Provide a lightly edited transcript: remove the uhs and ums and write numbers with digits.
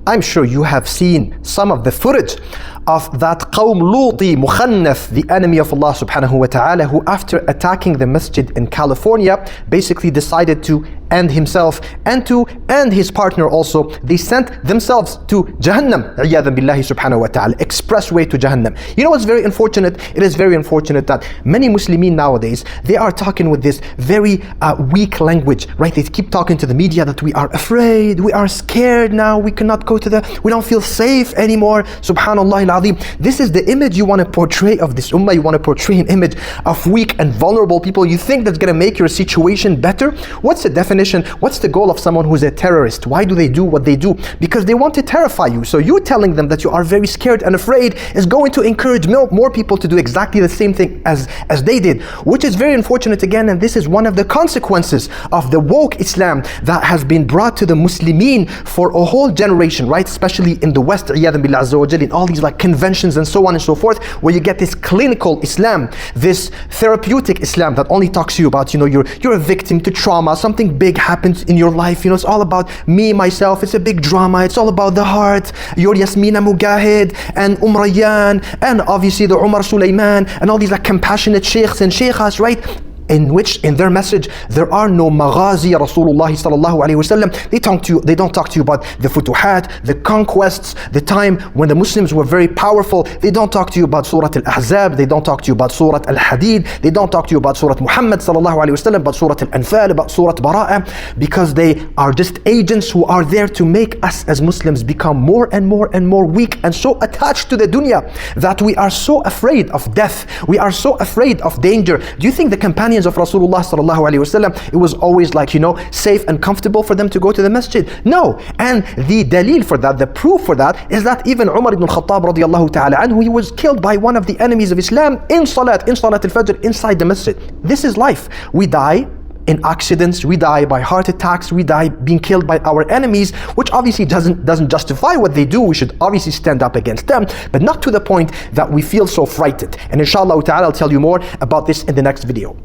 I'm sure you have seen some of the footage of that Qawm Luti Mukhannath, the enemy of Allah subhanahu wa ta'ala, who after attacking the masjid in California, basically decided to end himself and to end his partner also. They sent themselves to Jahannam, iyadhan billahi subhanahu wa ta'ala, expressway to Jahannam. You know what's very unfortunate? It is very unfortunate that many Muslimin nowadays, they are talking with this very weak language, right? They keep talking to the media that we are afraid, we are scared now, we cannot go to we don't feel safe anymore. Subhanallah al-Azim. This is the image you want to portray of this ummah. You want to portray an image of weak and vulnerable people. You think that's going to make your situation better? What's the definition? What's the goal of someone who's a terrorist? Why do they do what they do? Because they want to terrify you. So you telling them that you are very scared and afraid is going to encourage more people to do exactly the same thing as they did, which is very unfortunate again. And this is one of the consequences of the woke Islam that has been brought to the Muslimin for a whole generation, right? Especially in the West, iyadhan billah azza wa jal, in all these like conventions and so on and so forth, where you get this clinical Islam, this therapeutic Islam that only talks to you about, you're a victim to trauma, something big happens in your life, it's all about me, myself, it's a big drama, it's all about the heart, your Yasmina Mugahid and Rayyan and obviously the Umar Sulaiman and all these like compassionate sheikhs and sheikhas, right? In which, in their message, there are no maghazi Rasulullah sallallahu alayhi wasallam. They don't talk to you about the futuhat, the conquests, the time when the Muslims were very powerful. They don't talk to you about Surah Al-Ahzab. They don't talk to you about Surah Al-Hadid. They don't talk to you about Surah Muhammad sallallahu alayhi wasallam, about Surah Al-Anfal, about Surah Bara'ah, because they are just agents who are there to make us as Muslims become more and more and more weak and so attached to the dunya that we are so afraid of death. We are so afraid of danger. Do you think the companions of Rasulullah sallallahu alaihi wasallam, it was always like, safe and comfortable for them to go to the masjid? No. And the dalil for that, the proof for that, is that even Umar ibn al-Khattab radiallahu ta'ala anhu, he was killed by one of the enemies of Islam in Salat al-Fajr inside the masjid. This is life. We die in accidents, we die by heart attacks, we die being killed by our enemies, which obviously doesn't justify what they do. We should obviously stand up against them, but not to the point that we feel so frightened. And inshallah ta'ala, I'll tell you more about this in the next video.